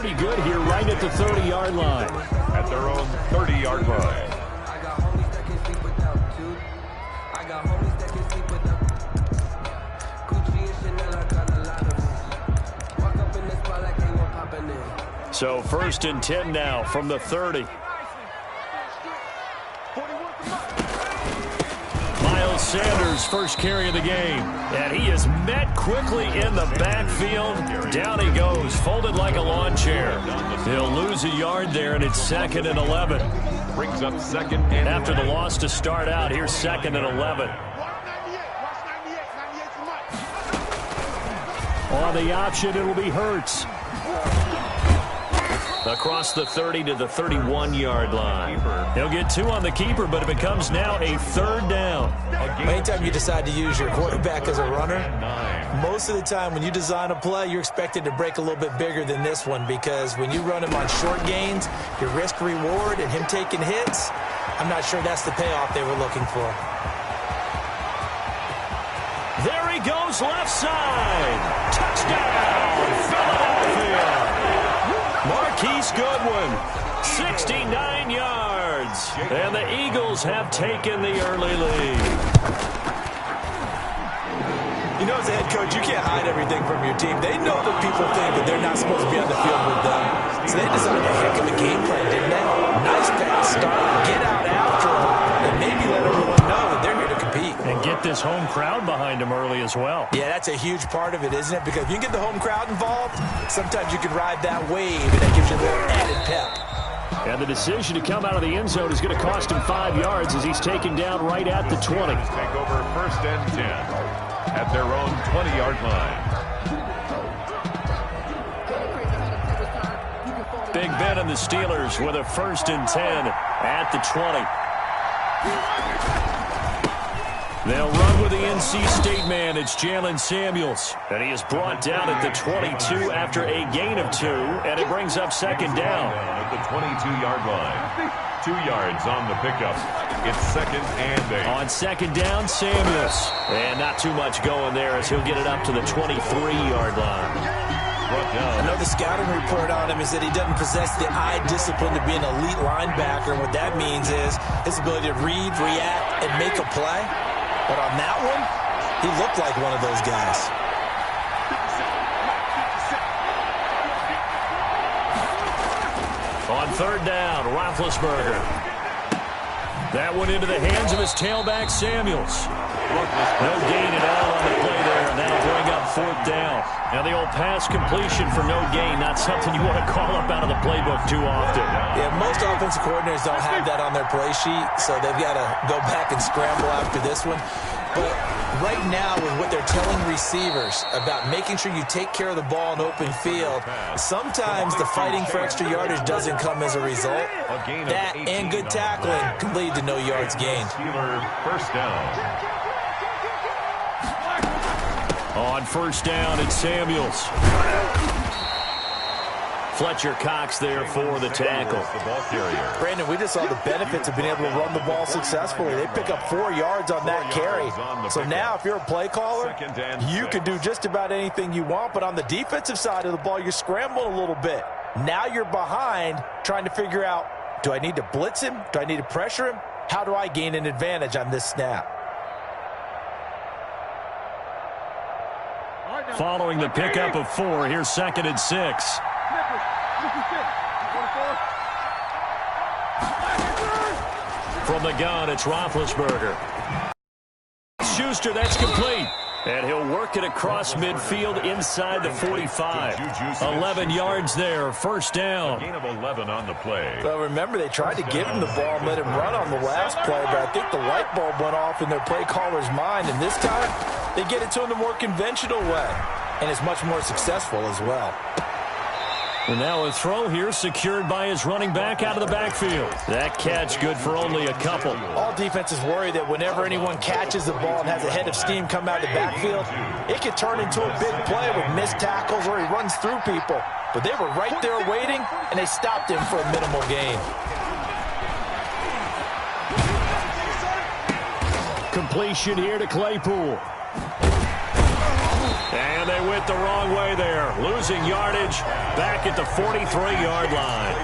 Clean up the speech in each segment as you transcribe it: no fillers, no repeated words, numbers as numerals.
pretty good here right at the 30-yard line. At their own 30-yard line. So 1st and 10 now from the 30. Miles Sanders, first carry of the game. And he is met quickly in the backfield. Down he goes, folded like a lawn chair. He'll lose a yard there, and it's 2nd and 11. Brings up 2nd and after the loss to start out, here's 2nd and 11. On the option, it'll be Hurts. Across the 30 to the 31-yard line. He'll get 2 on the keeper, but it becomes now a 3rd down. Anytime you decide to use your quarterback as a runner, most of the time when you design a play, you're expected to break a little bit bigger than this one, because when you run him on short gains, your risk-reward and him taking hits, I'm not sure that's the payoff they were looking for. There he goes, left side. Touchdown, Philadelphia. Marquise Goodwin, 69 yards. And the Eagles have taken the early lead. You know, as a head coach, you can't hide everything from your team. They know that people think that they're not supposed to be on the field with them. So they designed a heck of a game plan, didn't they? Nice pass start, get out after them, and maybe let everyone know that they're here to compete. And get this home crowd behind them early as well. Yeah, that's a huge part of it, isn't it? Because if you can get the home crowd involved, sometimes you can ride that wave, and that gives you a little added pep. And the decision to come out of the end zone is going to cost him 5 yards as he's taken down right at the 20. Take over 1st and 10 at their own 20-yard line. Big Ben and the Steelers with a 1st and 10 at the 20. They'll run with the NC State man. It's Jalen Samuels. And he is brought down at the 22 after a gain of 2. And it brings up 2nd down. At the 22-yard line. 2 yards on the pickup. It's 2nd and 8. On 2nd down, Samuels. And not too much going there as he'll get it up to the 23-yard line. I know the scouting report on him is that he doesn't possess the eye discipline to be an elite linebacker. What that means is his ability to read, react, and make a play. But on that one, he looked like one of those guys. On 3rd down, Roethlisberger. That one into the hands of his tailback, Samuels. No gain at all on the play there, and that'll bring up 4th down. Now the old pass completion for no gain, not something you want to call up out of the playbook too often. Yeah, most offensive coordinators don't have that on their play sheet, so they've got to go back and scramble after this one. But right now, with what they're telling receivers about making sure you take care of the ball in open field, sometimes the fighting for extra yardage doesn't come as a result. That and good tackling can lead to no yards gained. Steelers 1st down. On 1st down, it's Samuels. Fletcher Cox there for the tackle. The ball carrier. Brandon, we just saw the benefits of being able to run the ball successfully. They pick up 4 yards on that carry. So now if you're a play caller, you can do just about anything you want. But on the defensive side of the ball, you're scrambling a little bit. Now you're behind trying to figure out, do I need to blitz him? Do I need to pressure him? How do I gain an advantage on this snap? Following the pickup of 4, here's 2nd and 6. From the gun, it's Roethlisberger. Schuster, that's complete. And he'll work it across midfield inside the 45. 11 yards there, 1st down. Gain of 11 on the play. Well, remember, they tried to give him the ball and let him run on the last play, but I think the light bulb went off in their play caller's mind, and this time they get it to him the more conventional way, and it's much more successful as well. And now a throw here secured by his running back out of the backfield. That catch good for only a couple. All defenses worry that whenever anyone catches the ball and has a head of steam come out of the backfield, it can turn into a big play with missed tackles or he runs through people. But they were right there waiting, and they stopped him for a minimal gain. Completion here to Claypool. And they went the wrong way there, losing yardage back at the 43-yard line.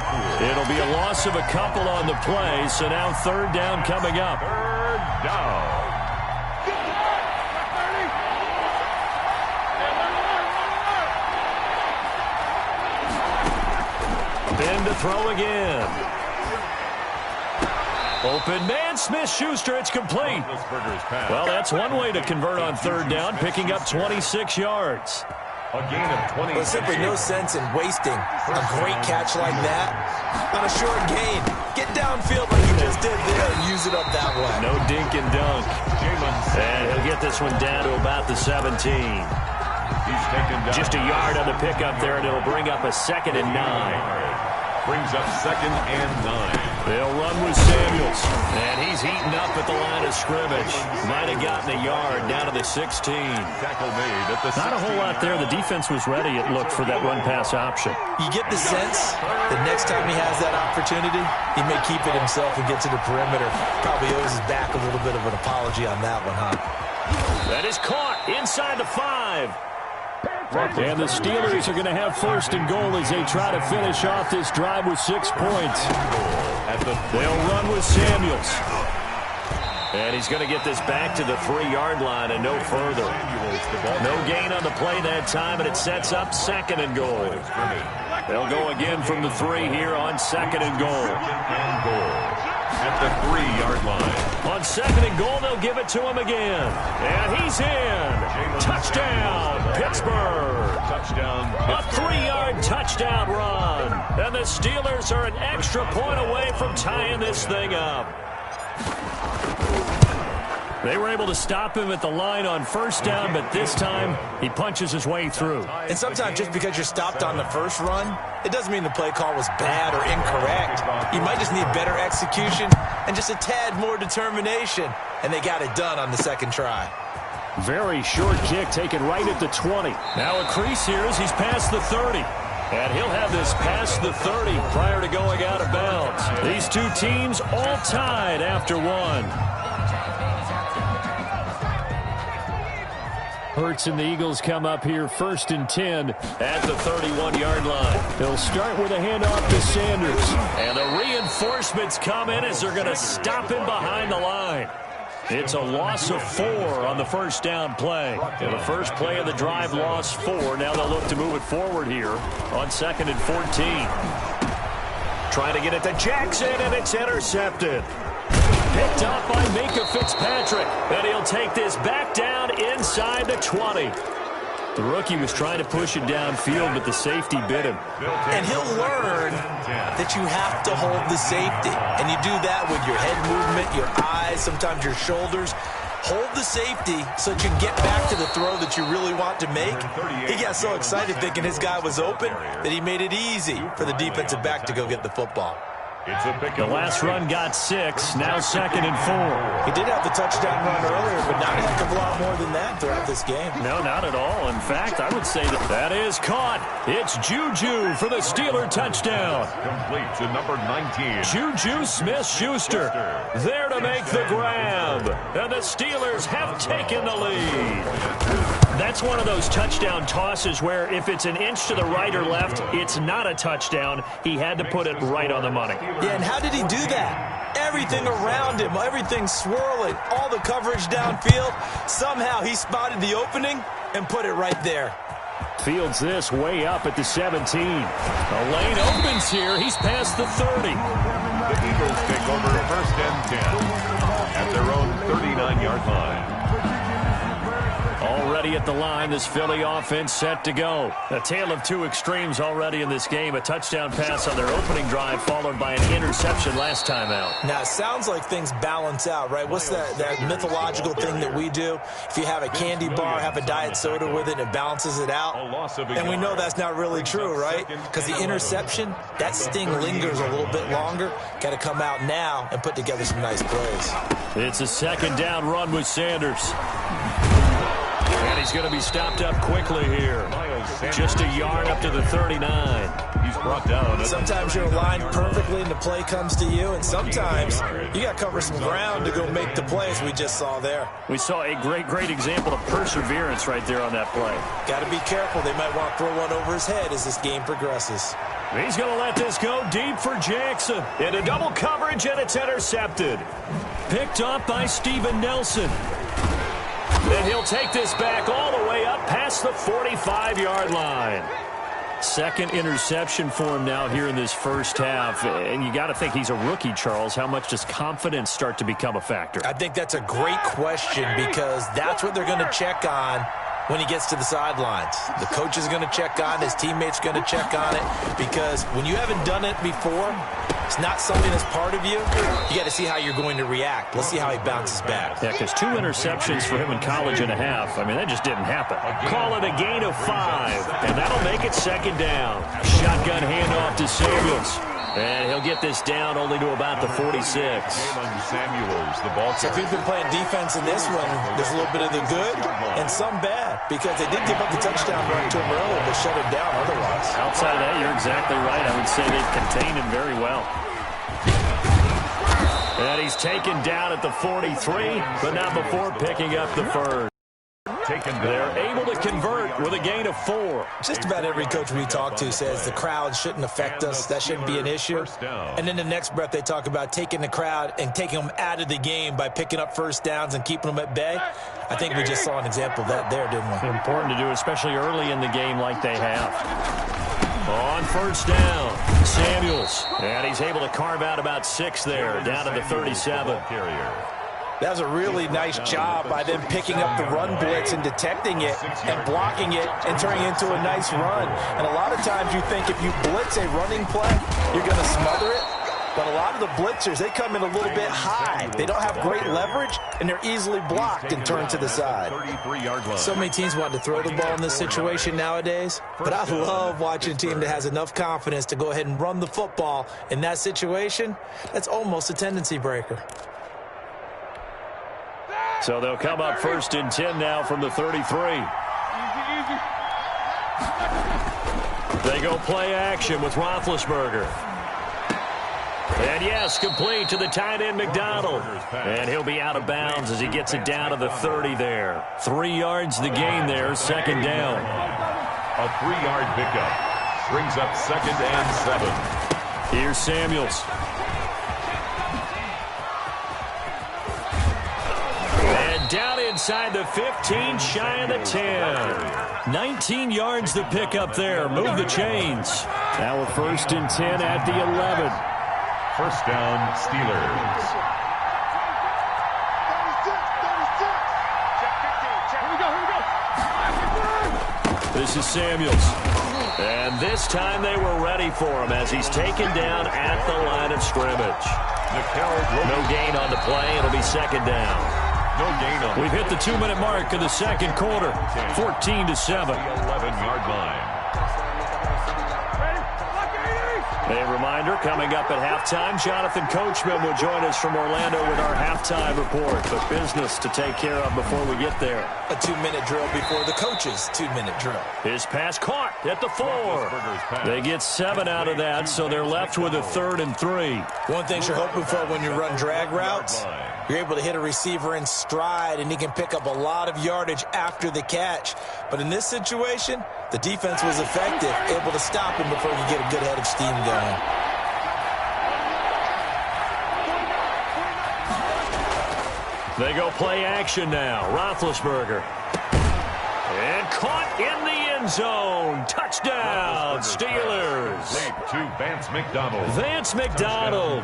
It'll be a loss of a couple on the play, so now third down coming up. Third down. Ben to throw again. Open man, Smith-Schuster, it's complete. Well, that's one way to convert on third down, picking up 26 yards. A gain of 20. There's simply no sense in wasting a great catch like that on a short gain. Get downfield like he just did there and use it up that way. No dink and dunk. And he'll get this one down to about the 17. He's taken down. Just a yard on the pickup there, and it'll bring up a 2nd and 9. Brings up 2nd and 9. They'll run with Samuels. And he's heating up at the line of scrimmage. Might have gotten a yard down to the 16. Tackle made at the 16. Not a whole lot there. The defense was ready, it looked, for that run-pass option. You get the sense that next time he has that opportunity, he may keep it himself and get to the perimeter. Probably owes his back a little bit of an apology on that one, huh? That is caught inside the 5. And the Steelers are going to have 1st and goal as they try to finish off this drive with 6 points. They'll run with Samuels. And he's going to get this back to the 3-yard line and no further. No gain on the play that time, and it sets up 2nd and goal. They'll go again from the 3 here on 2nd and goal. At the 3-yard line. On 2nd and goal, they'll give it to him again. And he's in. Touchdown, Pittsburgh. Touchdown. A 3-yard touchdown run. And the Steelers are an extra point away from tying this thing up. They were able to stop him at the line on 1st down, but this time he punches his way through. And sometimes just because you're stopped on the first run, it doesn't mean the play call was bad or incorrect. You might just need better execution and just a tad more determination. And they got it done on the 2nd try. Very short kick taken right at the 20. Now a crease here as he's past the 30. And he'll have this past the 30 prior to going out of bounds. These two teams all tied after one. Hurts and the Eagles come up here 1st and 10 at the 31-yard line. They'll start with a handoff to Sanders. And the reinforcements come in as they're going to stop him behind the line. It's a loss of 4 on the 1st down play. And the first play of the drive lost 4. Now they'll look to move it forward here on 2nd and 14. Trying to get it to Jackson, and it's intercepted. Picked up by Minka Fitzpatrick. And he'll take this back down inside the 20. The rookie was trying to push it downfield, but the safety bit him. And he'll learn that you have to hold the safety. And you do that with your head movement, your eyes, sometimes your shoulders. Hold the safety so that you can get back to the throw that you really want to make. He got so excited thinking his guy was open that he made it easy for the defensive back to go get the football. The last run got 6, now 2nd and 4. He did have the touchdown run earlier, but not a heck of a lot more than that throughout this game. No, not at all. In fact, I would say that is caught. It's Juju for the Steeler touchdown. Complete to number 19. Juju Smith-Schuster there to make the grab. And the Steelers have taken the lead. That's one of those touchdown tosses where if it's an inch to the right or left, it's not a touchdown. He had to put it right on the money. Yeah, and how did he do that? Everything around him, everything swirling, all the coverage downfield. Somehow he spotted the opening and put it right there. Fields this way up at the 17. A lane opens here. He's past the 30. The Eagles take over 1st and 10 at their own 39-yard line. Already at the line, this Philly offense set to go. A tale of two extremes already in this game. A touchdown pass on their opening drive followed by an interception last time out. Now, it sounds like things balance out, right? What's that mythological thing that we do? If you have a candy bar, have a diet soda with it, and it balances it out. And we know that's not really true, right? Because the interception, that sting lingers a little bit longer. Got to come out now and put together some nice plays. It's a 2nd down run with Sanders. And he's going to be stopped up quickly here. Just a yard up to the 39. He's brought down. Sometimes you're aligned perfectly and the play comes to you, and sometimes you got to cover some ground to go make the plays we just saw there. We saw a great example of perseverance right there on that play. Got to be careful. They might want to throw one over his head as this game progresses. He's going to let this go deep for Jackson. Into double coverage, and it's intercepted. Picked up by Steven Nelson. And he'll take this back all the way up past the 45-yard line. Second interception for him now here in this first half. And you got to think he's a rookie, Charles. How much does confidence start to become a factor? I think that's a great question because that's what they're going to check on when he gets to the sidelines. The coach is going to check on it. His teammates going to check on it because when you haven't done it before, it's not something that's part of you. You got to see how you're going to react. Let's see how he bounces back. Yeah, because 2 interceptions for him in college and a half. I mean, that just didn't happen. Call it a gain of 5, and that'll make it second down. Shotgun handoff to Samuels. And he'll get this down only to about the 46. Samuels, the ball. So if you've been playing defense in this one, there's a little bit of the good and some bad because they did give up the touchdown run to him earlier but shut him down otherwise. Outside of that, you're exactly right. I would say they've contained him very well. And he's taken down at the 43, but not before picking up the first. They're able to convert with a gain of 4. Just about every coach we talk to says the crowd shouldn't affect us. That shouldn't be an issue. And then the next breath they talk about taking the crowd and taking them out of the game by picking up first downs and keeping them at bay. I think we just saw an example of that there, didn't we? Important to do, especially early in the game like they have. On first down, Samuels. And he's able to carve out about 6 there, down to the 37. That was a really nice job by them picking up the run blitz and detecting it and blocking it and turning it into a nice run. And a lot of times you think if you blitz a running play, you're going to smother it. But a lot of the blitzers, they come in a little bit high. They don't have great leverage, and they're easily blocked and turned to the side. So many teams want to throw the ball in this situation nowadays, but I love watching a team that has enough confidence to go ahead and run the football in that situation. That's almost a tendency breaker. So they'll come up 1st and 10 now from the 33. They go play action with Roethlisberger. And yes, complete to the tight end McDonald. And he'll be out of bounds as he gets it down to the 30 there. 3 yards the gain there, second down. A 3-yard pickup brings up 2nd and 7. Here's Samuels. Down inside the 15, shy of the 10. 19 yards the pickup there. Move the chains. Now a 1st and 10 at the 11. First down, Steelers. This is Samuels. And this time they were ready for him as he's taken down at the line of scrimmage. No gain on the play. It'll be second down. No gain on. We've hit the 2-minute mark of the second quarter. 14-7. 11-yard line. A reminder, coming up at halftime, Jonathan Coachman will join us from Orlando with our halftime report. But business to take care of before we get there. A 2-minute drill before the coach's 2-minute drill. His pass caught at the 4. They get 7 out of that, so they're left with a 3rd and 3. One thing you're hoping for when you run drag routes, you're able to hit a receiver in stride, and he can pick up a lot of yardage after the catch. But in this situation, the defense was effective, able to stop him before he could get a good head of steam going. They go play action now. Roethlisberger. And caught in the end zone. Touchdown, Steelers. Late to Vance McDonald. Vance McDonald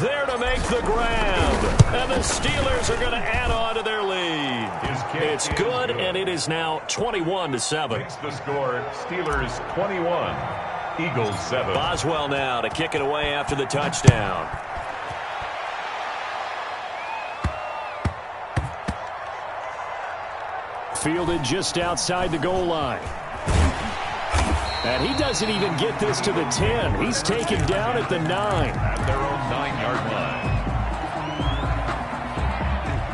there to make the grab. And the Steelers are going to add on to their lead. It's good, and it is now 21-7. Makes the score, Steelers 21, Eagles 7. Boswell now to kick it away after the touchdown. Fielded just outside the goal line. And he doesn't even get this to the 10. He's taken down at the 9. At their own 9-yard line.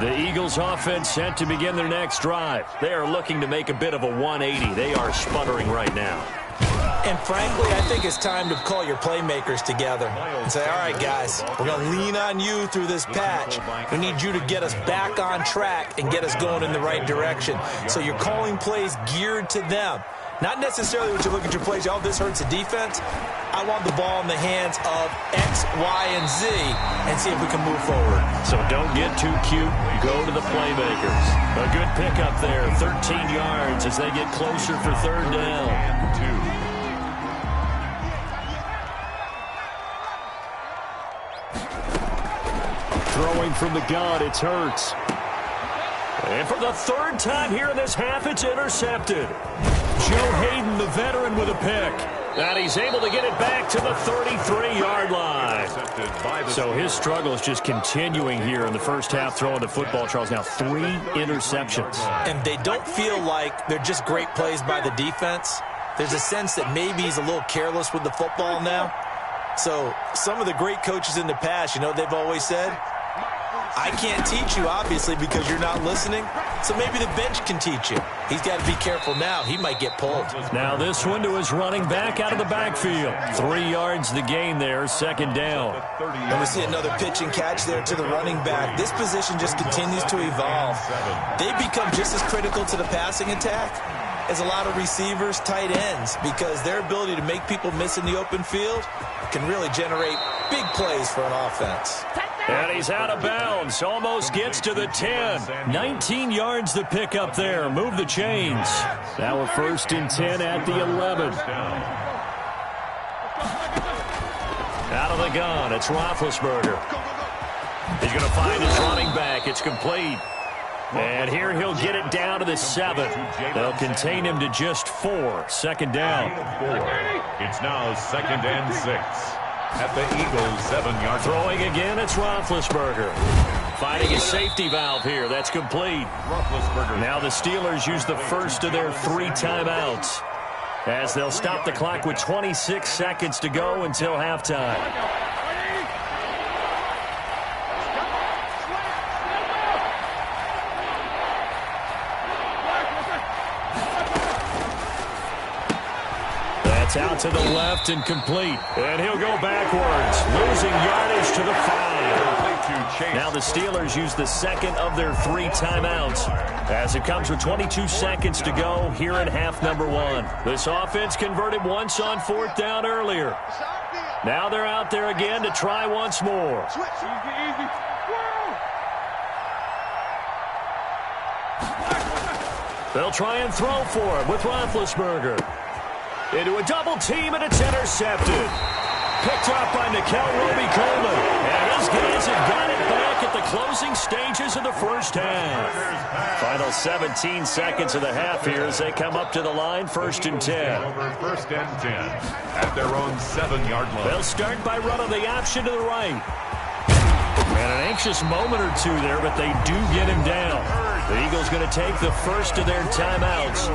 The Eagles offense set to begin their next drive. They are looking to make a bit of a 180. They are sputtering right now. And frankly, I think it's time to call your playmakers together and say, all right, guys, we're going to lean on you through this patch. We need you to get us back on track and get us going in the right direction. So you're calling plays geared to them. Not necessarily when you look at your plays, oh, this hurts the defense. I want the ball in the hands of X, Y, and Z and see if we can move forward. So don't get too cute. Go to the playmakers. A good pickup there, 13 yards as they get closer for third down. Throwing from the gun, it's Hurts. And for the third time here in this half, it's intercepted. Joe Hayden, the veteran, with a pick. And he's able to get it back to the 33-yard line. So his struggle is just continuing here in the first half, throwing the football, Charles. Now 3 interceptions. And they don't feel like they're just great plays by the defense. There's a sense that maybe he's a little careless with the football now. So some of the great coaches in the past, you know, they've always said, I can't teach you, obviously, because you're not listening. So maybe the bench can teach you. He's got to be careful now. He might get pulled. Now this one to his running back out of the backfield. 3 yards the gain there, second down. And we see another pitch and catch there to the running back. This position just continues to evolve. They become just as critical to the passing attack as a lot of receivers, tight ends, because their ability to make people miss in the open field can really generate big plays for an offense. And he's out of bounds. Almost gets to the 10. 19 yards to pick up there. Move the chains. Now we're first and 10 at the 11. Out of the gun, it's Roethlisberger. He's going to find his running back. It's complete. And here he'll get it down to the 7. They'll contain him to just 4. Second down. It's now second and 6. At the Eagles' 7-yard. Throwing again, it's Roethlisberger. Finding a safety valve here. That's complete. Now the Steelers use the first of their 3 timeouts as they'll stop the clock with 26 seconds to go until halftime. Out to the left and complete. And he'll go backwards, losing yardage to the 5. Now the Steelers use the second of their 3 timeouts as it comes with 22 seconds to go here in half number 1. This offense converted once on 4th down earlier. Now they're out there again to try once more. They'll try and throw for him with Roethlisberger. Into a double team, and it's intercepted. Picked up by Nickel Roby-Coleman. And his guys have got it back at the closing stages of the first half. Final 17 seconds of the half here as they come up to the line, first and 10. First and 10 at their own 7-yard line. They'll start by running the option to the right. And an anxious moment or two there, but they do get him down. The Eagles going to take the first of their timeouts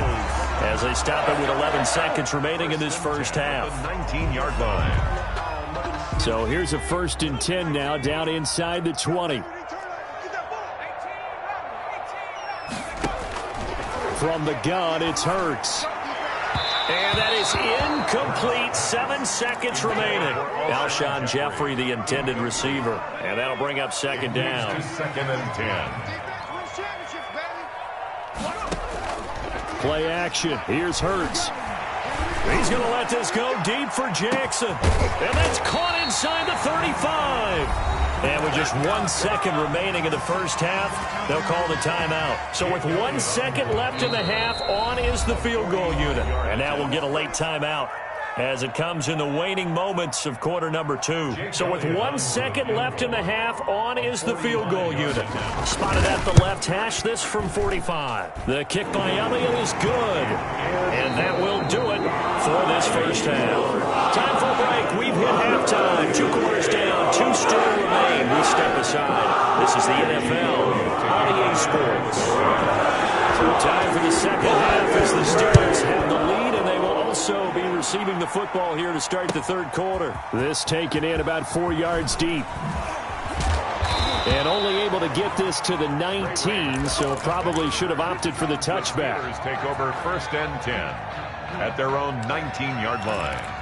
as they stop it with 11 seconds remaining in this first half. 19-yard line. So here's a first and 10 now down inside the 20. From the gun, it's Hurts. And that is incomplete. 7 seconds remaining. Alshon Jeffrey, the intended receiver. And that'll bring up second down. Second and 10. Play action. Here's Hurts. He's going to let this go deep for Jackson. And that's caught inside the 35. And with just 1 second remaining in the first half, they'll call the timeout. So with 1 second left in the half, on is the field goal unit. And now we'll get a late timeout as it comes in the waning moments of quarter number 2. So with 1 second left in the half, on is the field goal unit. Spotted at the left hash, this from 45. The kick by Elliott is good. And that will do it for this first half. Time for a break. We've hit halftime. 2 quarters down, 2 still remain. We step aside. This is the NFL on EA Sports. So time for the second half as the Steelers have the lead, and they will also be receiving the football here to start the third quarter. This taken in about 4 yards deep. And only able to get this to the 19, so probably should have opted for the touchback. Take over 1st and 10 at their own 19-yard line.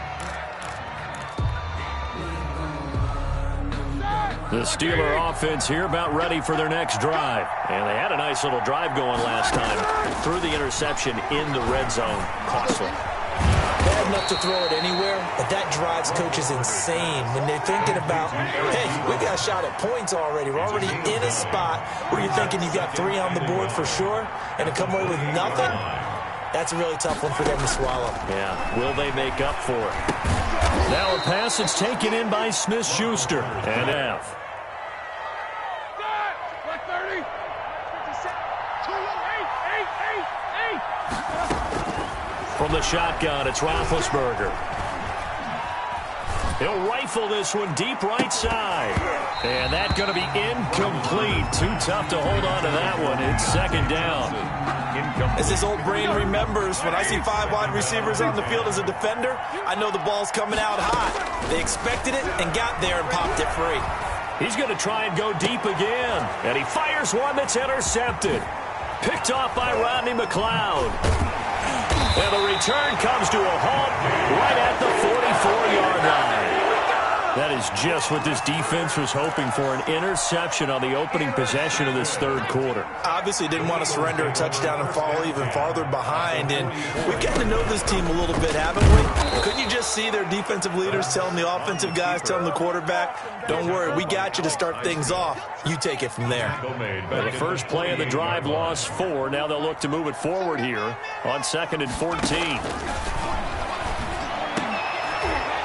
The Steeler offense here about ready for their next drive. And they had a nice little drive going last time. Threw the interception in the red zone. Costly. Bad enough to throw it anywhere, but that drives coaches insane when they're thinking about, hey, we got a shot at points already. We're already in a spot where you're thinking you got 3 on the board for sure, and to come away with nothing, that's a really tough one for them to swallow. Yeah, will they make up for it? Now a pass that's taken in by Smith-Schuster. And F. From the shotgun, it's Roethlisberger. He'll rifle this one deep right side. And that's going to be incomplete. Too tough to hold on to that one. It's 2nd down. As this old brain remembers, when I see 5 wide receivers on the field as a defender, I know the ball's coming out hot. They expected it and got there and popped it free. He's going to try and go deep again. And he fires one that's intercepted. Picked off by Rodney McLeod. And the return comes to a halt right at the 44-yard line. That is just what this defense was hoping for, an interception on the opening possession of this 3rd quarter. Obviously didn't want to surrender a touchdown and fall even farther behind. And we've gotten to know this team a little bit, haven't we? Couldn't you just see their defensive leaders telling the offensive guys, telling the quarterback, don't worry, we got you to start things off. You take it from there. Well, the first play of the drive lost 4. Now they'll look to move it forward here on 2nd and 14.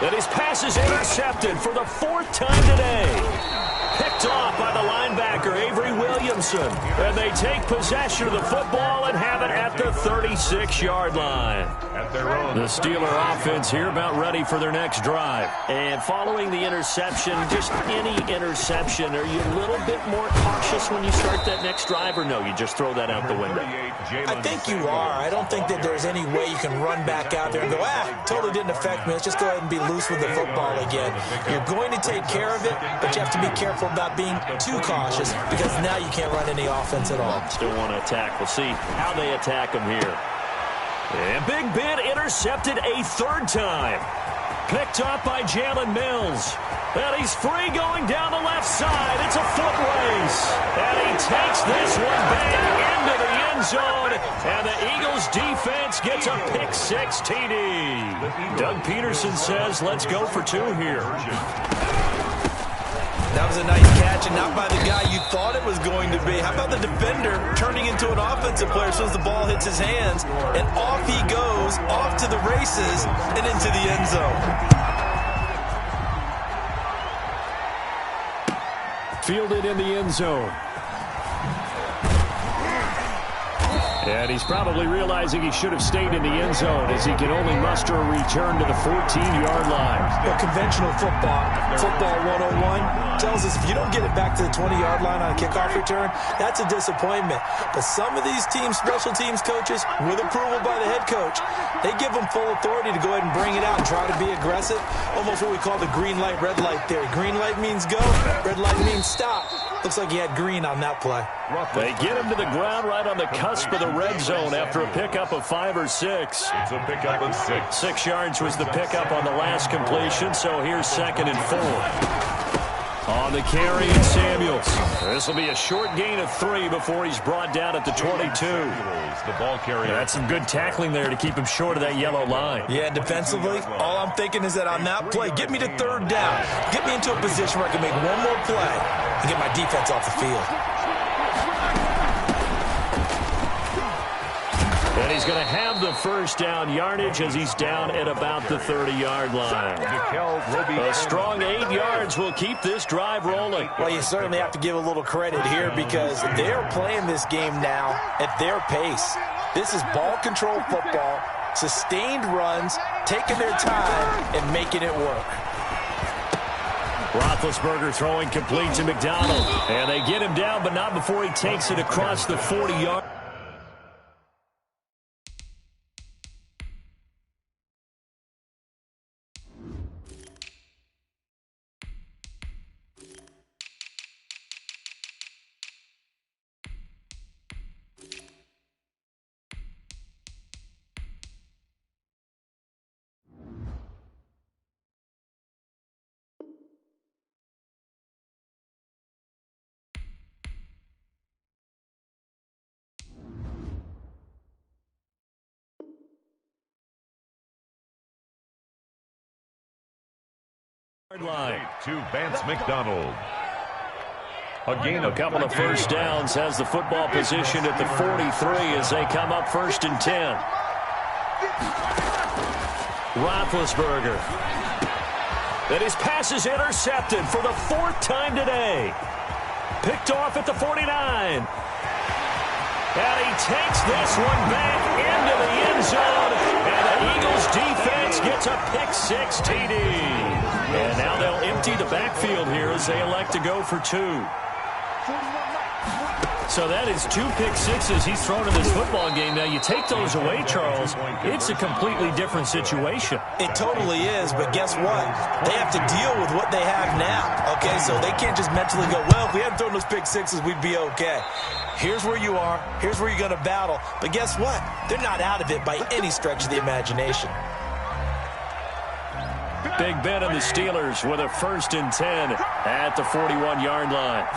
And his pass is intercepted for the 4th time today. Picked off by the linebacker, Avery Williamson. And they take possession of the football and have it at the 36-yard line. The Steeler offense here about ready for their next drive. And following the interception, just any interception, are you a little bit more cautious when you start that next drive, or no, you just throw that out the window? I think you are. I don't think that there's any way you can run back out there and go, totally didn't affect me. Let's just go ahead and be loose with the football again. You're going to take care of it, but you have to be careful about being too cautious because now you can't run any offense at all. Still want to attack. We'll see how they attack them here. And Big Ben intercepted a 3rd time. Picked up by Jalen Mills. And he's free going down the left side. It's a foot race. And he takes this one back into the end zone. And the Eagles defense gets a pick-6 TD. Doug Peterson says, let's go for 2 here. That was a nice catch, and not by the guy you thought it was going to be. How about the defender turning into an offensive player as soon as the ball hits his hands, and off he goes, off to the races, and into the end zone. Fielded in the end zone. And he's probably realizing he should have stayed in the end zone as he can only muster a return to the 14-yard line. Well, conventional football 101, tells us if you don't get it back to the 20-yard line on a kickoff return, that's a disappointment. But some of these teams, special teams coaches, with approval by the head coach, they give them full authority to go ahead and bring it out and try to be aggressive. Almost what we call the green light, red light theory. Green light means go, red light means stop. Looks like he had green on that play. They get him to the ground right on the cusp of the red zone after a pickup of 5 or 6. It's a pickup of 6. 6 yards was the pickup on the last completion, so here's 2nd and 4. On the carry, and Samuels. This will be a short gain of 3 before he's brought down at the 22. The ball carrier. That's some good tackling there to keep him short of that yellow line. Yeah, defensively, all I'm thinking is that on that play, get me to 3rd down. Get me into a position where I can make one more play and get my defense off the field. And he's going to have the 1st down yardage as he's down at about the 30-yard line. A strong 8 yards will keep this drive rolling. Well, you certainly have to give a little credit here because they're playing this game now at their pace. This is ball control football, sustained runs, taking their time and making it work. Roethlisberger throwing complete to McDonald. And they get him down, but not before he takes it across the 40-yard. Line. To Vance McDonald. A gain A couple of first downs has the football positioned at the 43 as they come up 1st and 10. Roethlisberger. And his pass is intercepted for the 4th time today. Picked off at the 49. And he takes this one back into the end zone. And the Eagles defense gets a pick-6 TD. And now they'll empty the backfield here as they elect to go for 2. So that is 2 pick-6s he's thrown in this football game. Now, you take those away, Charles, it's a completely different situation. It totally is, but guess what? They have to deal with what they have now, okay? So they can't just mentally go, well, if we hadn't thrown those pick-6s, we'd be okay. Here's where you are. Here's where you're going to battle. But guess what? They're not out of it by any stretch of the imagination. Big Ben and the Steelers with a 1st and 10 at the 41-yard line.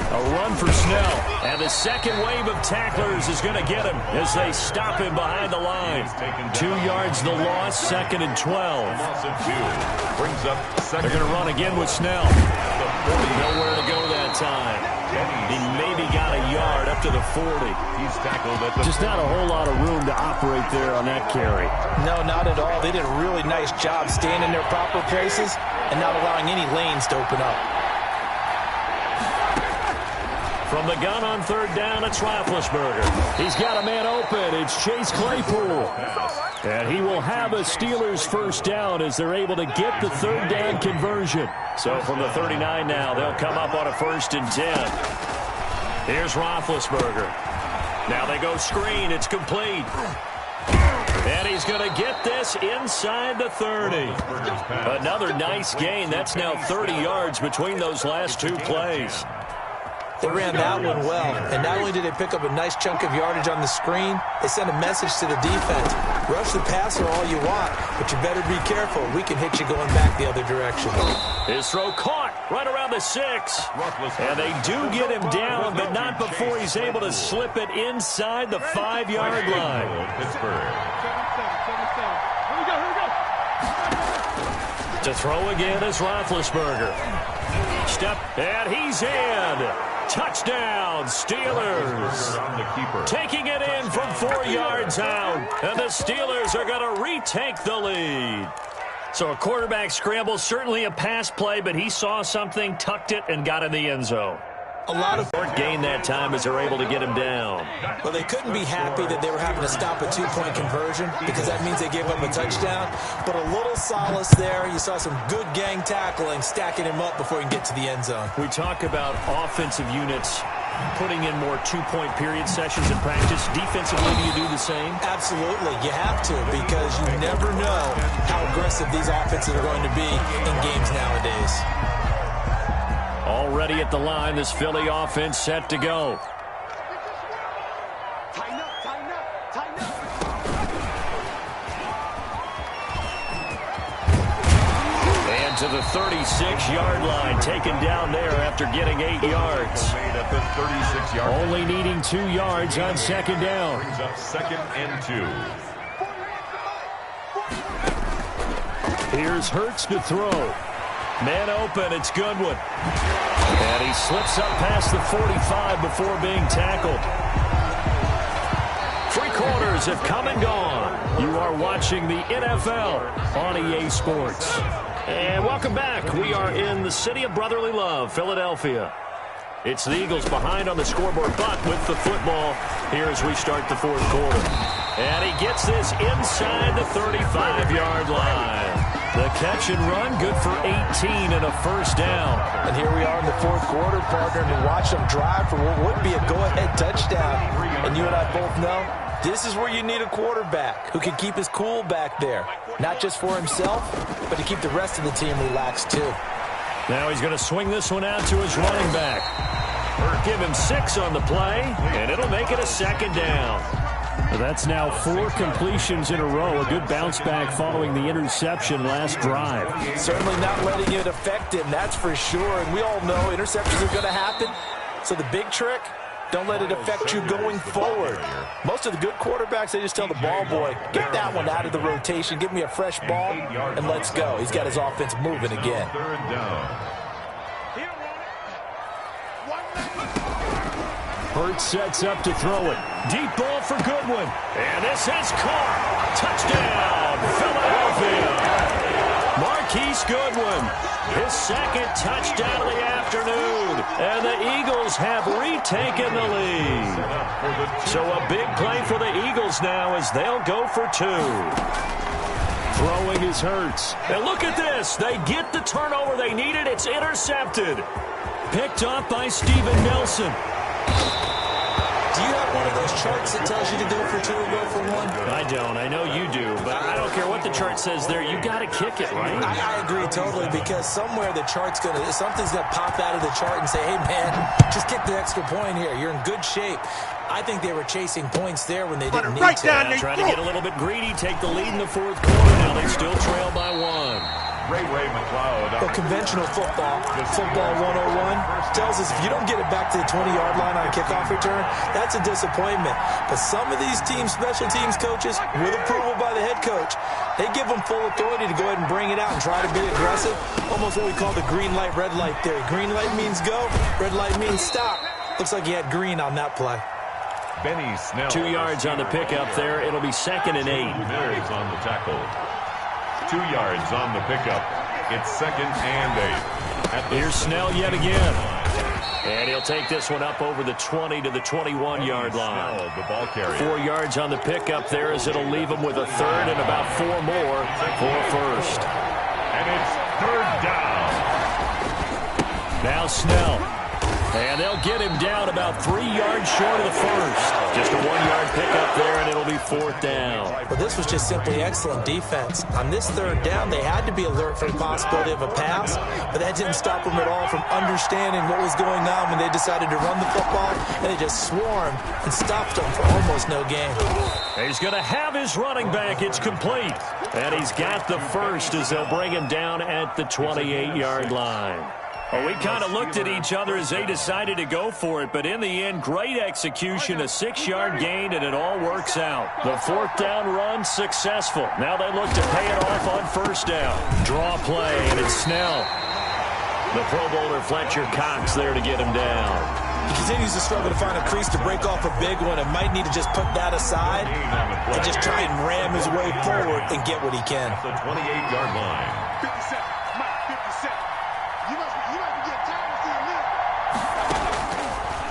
A run for Snell, and the second wave of tacklers is going to get him as they stop him behind the line. 2 yards the loss, 2nd and 12. They're going to run again with Snell. Nowhere to go that time. He maybe got a yard up to the 40. He's tackled at the Just not a whole lot of room to operate there on that carry. No, not at all. They did a really nice job staying in their proper places and not allowing any lanes to open up. From the gun on 3rd down, it's Roethlisberger. He's got a man open. It's Chase Claypool. And he will have a Steelers 1st down as they're able to get the 3rd down conversion. So from the 39 now, they'll come up on a 1st and 10. Here's Roethlisberger. Now they go screen. It's complete. And he's going to get this inside the 30. Another nice gain. That's now 30 yards between those last 2 plays. They ran that one well, and not only did they pick up a nice chunk of yardage on the screen, they sent a message to the defense. Rush the passer all you want, but you better be careful. We can hit you going back the other direction. His throw caught right around the 6. And they do get him down, but not before he's able to slip it inside the 5-yard line. To throw again is Roethlisberger. Step, and he's in. Touchdown, Steelers. Taking it in from 4 yards out. And the Steelers are going to retake the lead. So a quarterback scramble, certainly a pass play, but he saw something, tucked it, and got in the end zone. A lot of gain that time as they're able to get him down. Well, they couldn't be happy that they were having to stop a 2-point conversion because that means they gave up a touchdown. But a little solace there. You saw some good gang tackling, stacking him up before he can get to the end zone. We talk about offensive units putting in more 2-point period sessions in practice. Defensively, do you do the same? Absolutely. You have to because you never know how aggressive these offenses are going to be in games nowadays. Already at the line, this Philly offense set to go. And to the 36-yard line, taken down there after getting 8 yards. Only needing 2 yards on 2nd down. Brings up 2nd and 2. Here's Hurts to throw. Man open, it's Goodwin. And he slips up past the 45 before being tackled. 3 quarters have come and gone. You are watching the NFL on EA Sports. And welcome back. We are in the city of brotherly love, Philadelphia. It's the Eagles behind on the scoreboard, but with the football here as we start the 4th quarter. And he gets this inside the 35-yard line. The catch and run, good for 18 and a 1st down. And here we are in the 4th quarter, partner, and watch them drive for what would be a go-ahead touchdown. And you and I both know this is where you need a quarterback who can keep his cool back there. Not just for himself, but to keep the rest of the team relaxed too. Now he's going to swing this one out to his running back. Give him 6 on the play, and it'll make it a 2nd down. That's now 4 completions in a row. A good bounce back following the interception last drive. Certainly not letting it affect him, that's for sure. And we all know interceptions are going to happen. So the big trick, Don't let it affect you going forward. Most of the good quarterbacks, they just tell the ball boy, get that one out of the rotation, give me a fresh ball, and let's go. He's got his offense moving again. Hurts sets up to throw it. Deep ball for Goodwin. And this is caught. Touchdown, Philadelphia. Marquise Goodwin, his second touchdown of the afternoon. And the Eagles have retaken the lead. So a big play for the Eagles now as they'll go for 2. Throwing is Hurts. And look at this. They get the turnover they needed. It's intercepted. Picked up by Steven Nelson. Do you have one of those charts that tells you to go for 2 or go for 1? I don't. I know you do, but I don't care what the chart says there. You got to kick it, right? I agree totally, because somewhere the chart's something's gonna pop out of the chart and say, hey man, just kick the extra point here. You're in good shape. I think they were chasing points there when they didn't need to. Trying to get a little bit greedy, take the lead in the 4th quarter. Now they still trail by 1. Ray McLeod. Well, conventional football 101, tells us if you don't get it back to the 20-yard line on a kickoff return, that's a disappointment. But some of these teams, special teams coaches, with approval by the head coach, they give them full authority to go ahead and bring it out and try to be aggressive. Almost what we call the green light, red light theory. Green light means go, red light means stop. Looks like he had green on that play. Benny Snell. 2 yards on the pickup there. It'll be 2nd and 8. Yards on the tackle. 2 yards on the pickup. It's 2nd and 8. Here's Snell yet again. And he'll take this one up over the 20 to the 21-yard line. The ball carrier. 4 yards on the pickup there as it'll leave him with a 3rd and about 4 more for 1st. And it's 3rd down. Now Snell. And they'll get him down about 3 yards short of the 1st. Just a 1-yard pickup there, and it'll be 4th down. Well, this was just simply excellent defense. On this 3rd down, they had to be alert for the possibility of a pass, but that didn't stop them at all from understanding what was going on when they decided to run the football, and they just swarmed and stopped them for almost no gain. He's going to have his running back. It's complete. And he's got the 1st as they'll bring him down at the 28-yard line. Well, we kind of looked at each other as they decided to go for it, but in the end, great execution, a 6-yard gain, and it all works out. The 4th down run successful. Now they look to pay it off on 1st down. Draw play, and it's Snell. The Pro Bowler Fletcher Cox there to get him down. He continues to struggle to find a crease to break off a big one and might need to just put that aside and just try and ram his way forward and get what he can. The 28-yard line.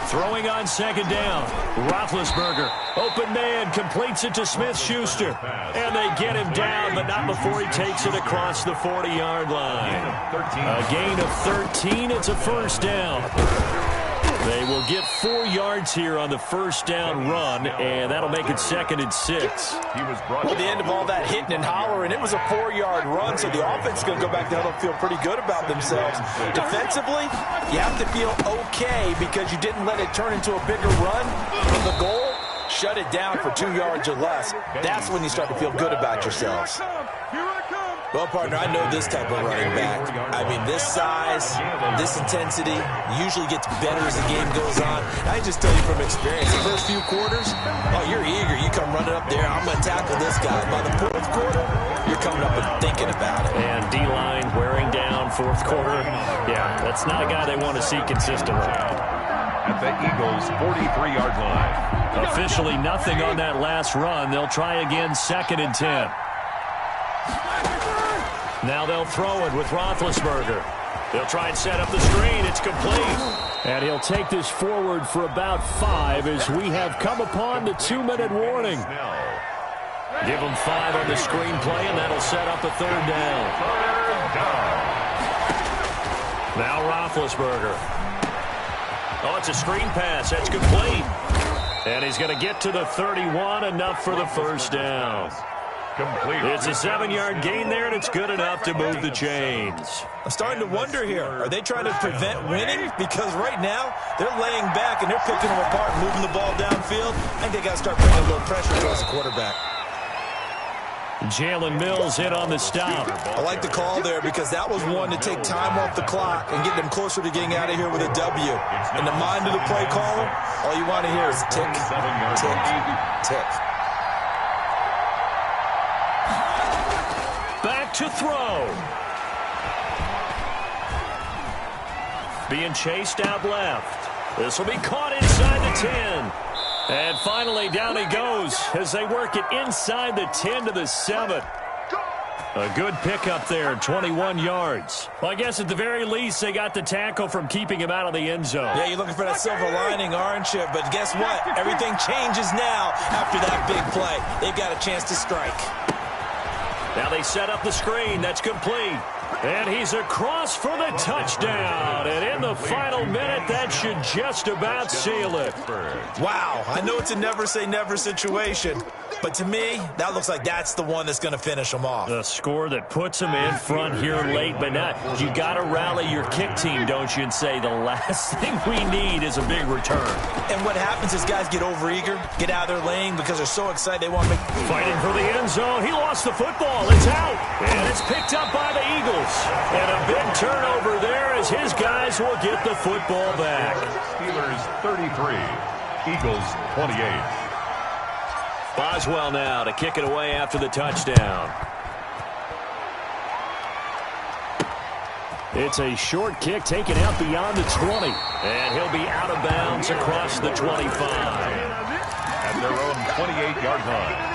Throwing on 2nd down. Roethlisberger, open man, completes it to Smith-Schuster. And they get him down, but not before he takes it across the 40-yard line. A gain of 13. It's a 1st down. They will get 4 yards here on the 1st down run, and that'll make it 2nd and 6. Well, the end of all that hitting and hollering, it was a 4-yard run, so the offense is going to go back down and feel pretty good about themselves. Defensively, you have to feel okay because you didn't let it turn into a bigger run from the goal. Shut it down for 2 yards or less. That's when you start to feel good about yourselves. Well, partner, I know this type of running back. I mean, this size, this intensity usually gets better as the game goes on. I just tell you from experience, the first few quarters, oh, you're eager. You come running up there, I'm going to tackle this guy. By the 4th quarter, you're coming up and thinking about it. And D-line wearing down 4th quarter. Yeah, that's not a guy they want to see consistently. At the Eagles' 43-yard line. Officially nothing on that last run. They'll try again 2nd and 10. Now they'll throw it with Roethlisberger. They'll try and set up the screen. It's complete. And he'll take this forward for about 5 as we have come upon the 2-minute warning. Give him 5 on the screen play, and that'll set up a 3rd down. Now Roethlisberger. Oh, it's a screen pass. That's complete. And he's going to get to the 31, enough for the 1st down. Complete. It's a 7-yard gain there, and it's good enough to move the chains. I'm starting to wonder here, are they trying to prevent winning? Because right now, they're laying back and they're picking them apart, moving the ball downfield. I think they got to start bringing a little pressure towards the quarterback. Jalen Mills in on the stop. I like the call there because that was one to take time off the clock and get them closer to getting out of here with a W. In the mind of the play caller, all you want to hear is tick, tick, tick. Back to throw. Being chased out left. This will be caught inside the 10. And finally, down he goes as they work it inside the 10 to the 7. A good pickup there, 21 yards. Well, I guess at the very least, they got the tackle from keeping him out of the end zone. Yeah, you're looking for that silver lining, aren't you? But guess what? Everything changes now after that big play. They've got a chance to strike. Now they set up the screen. That's complete. And he's across for the touchdown. And in the final minute, that should just about seal it. Wow, I know it's a never-say-never situation, but to me, that looks like that's the one that's going to finish them off. The score that puts them in front here late, but not. You got to rally your kick team, don't you, and say the last thing we need is a big return. And what happens is guys get overeager, get out of their lane because they're so excited they want to make... Fighting for the end zone. He lost the football. It's out. And it's picked up by the Eagles. And a big turnover there as his guys will get the football back. Steelers 33, Eagles 28. Boswell now to kick it away after the touchdown. It's a short kick taken out beyond the 20. And he'll be out of bounds across the 25. At their own 28-yard line.